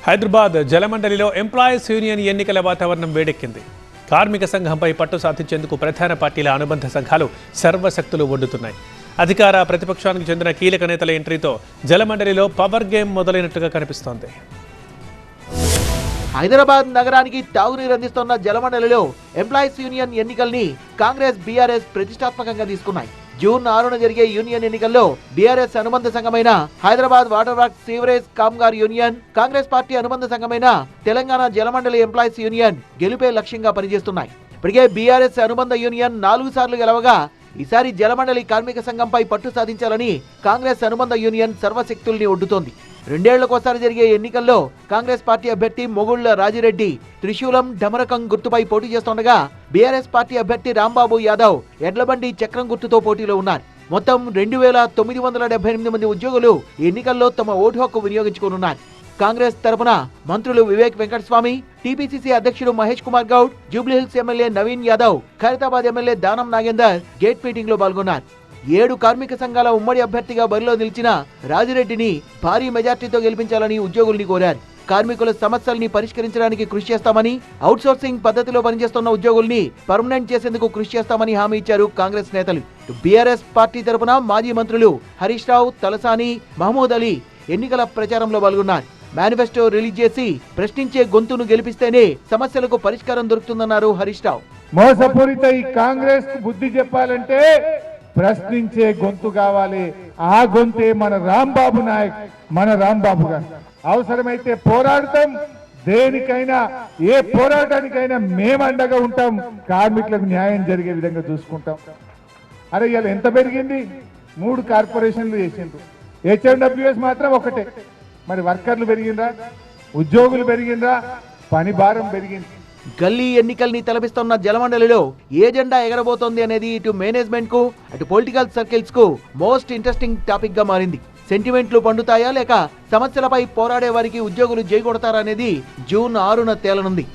Hyderabad జలమండలిలో employees union ఎన్నికల వాతావరణం వేడెక్కింది. కార్మిక సంఘంపై పట్టు సాధించేందుకు ప్రధాన పార్టీల అనుబంధ సంఘాలు సర్వశక్తులు ఒడ్డుతున్నాయి. అధికార ప్రతిపక్షానికి చెందిన కీలక నేతల ఎంట్రీతో జలమండలిలో పవర్ గేమ్ మొదలైనట్టుగా కనిపిస్తోంది. హైదరాబాద్ నగరానికి తాగునీరు అందిస్తున్న జలమండలిలో ఎంప్లాయీస్ యూనియన్ ఎన్నికల్ని కాంగ్రెస్ బీఆర్ఎస్ ప్రతిష్టాత్మకంగా తీసుకున్నాయి. జూన్ 6న జరిగే యూనియన్ ఎన్నికల్లో బీఆర్ఎస్ అనుబంధ సంఘమైన Hyderabad water works sewerage Kamgar union, Congress party అనుబంధ సంఘమైన తెలంగాణ జలమండలి ఎంప్లాయీస్ యూనియన్ గెలుపే లక్ష్యంగా పనిచేస్తున్నాయి. ఇప్పటికే బీఆర్ఎస్ అనుబంధ యూనియన్ 4 సార్లు గెలవగా ఈసారి జలమండలి కార్మిక సంఘంపై పట్టు సాధించాలని కాంగ్రెస్ అనుబంధ యూనియన్ సర్వశక్తుల్ని ఒడ్డుతోంది. 2 ఏళ్లకోసారి జరిగే ఎన్నికల్లో కాంగ్రెస్ పార్టీ అభ్యర్థి మొగుళ్ల రాజిరెడ్డి త్రిశూలం డమరకం గుర్తుపై పోటీ చేస్తుండగా బీఆర్ఎస్ పార్టీ అభ్యర్థి రాంబాబు యాదవ్ ఎడ్లబండి చక్రం గుర్తుతో పోటీలో ఉన్నారు. మొత్తం 2978 మంది ఉద్యోగులు ఎన్నికల్లో తమ ఓటు హక్కు వినియోగించుకోనున్నారు. కాంగ్రెస్ తరపున మంత్రులు వివేక్ వెంకటస్వామి, టీపీసీసీ అధ్యక్షుడు Mahesh Kumar Goud, Jubilee Hills MLA Naveen Yadav, Khairatabad MLA Danam Nagender gate meeting లో పాల్గొన్నారు. 7 కార్మిక సంఘాల ఉమ్మడి అభ్యర్థిగా బరిలో నిలిచిన రాజిరెడ్డిని భారీ మెజార్టీతో గెలిపించాలని ఉద్యోగుల్ని కోరారు. కార్మికుల సమస్యల్ని పరిష్కరించడానికి కృషి చేస్తామని, అవుట్సోర్సింగ్ పద్ధతిలో పనిచేస్తున్న ఉద్యోగుల్ని పర్మనెంట్ చేసేందుకు కృషి చేస్తామని హామీ ఇచ్చారు కాంగ్రెస్ నేతలు. బీఆర్ఎస్ పార్టీ తరపున మాజీ మంత్రులు హరీష్ రావు, తలసాని, మహమూద్ అలీ ఎన్నికల ప్రచారంలో పాల్గొన్నారు. మేనిఫెస్టో రిలీజ్ చేసి ప్రశ్నించే గొంతును గెలిపిస్తేనే సమస్యలకు పరిష్కారం దొరుకుతుందన్నారు హరీష్ రావు. మోసపూరిత ఈ కాంగ్రెస్ బుద్ధి చెప్పాలంటే ప్రశ్నించే గొంతు కావాలి. ఆ గొంతే మన రాంబాబు నాయక్, మన రాంబాబు గారు. అవసరమైతే పోరాడతాం, దేనికైనా ఏ పోరాటానికైనా మేము అండగా ఉంటాం. కార్మికులకు న్యాయం జరిగే విధంగా చూసుకుంటాం. అరే ఇవాళ ఎంత పెరిగింది? 3 కార్పొరేషన్లు చేసిండ్రు. హెచ్ఎండబ్ల్యూఎస్ మాత్రం ఒకటే. మరి వర్కర్లు పెరిగిందా? ఉద్యోగులు పెరిగిందా? పని భారం పెరిగింది. గల్లీ ఎన్నికల్ని తలపిస్తున్న జలమండలిలో ఏ జెండా ఎగరబోతోంది అనేది ఇటు మేనేజ్మెంట్ కు, అటు పొలిటికల్ సర్కిల్స్ కు మోస్ట్ ఇంట్రెస్టింగ్ టాపిక్ గా మారింది. సెంటిమెంట్లు పండుతాయా లేక సమస్యలపై పోరాడే వారికి ఉద్యోగులు జై కొడతారా అనేది జూన్ 6న తేలనుంది.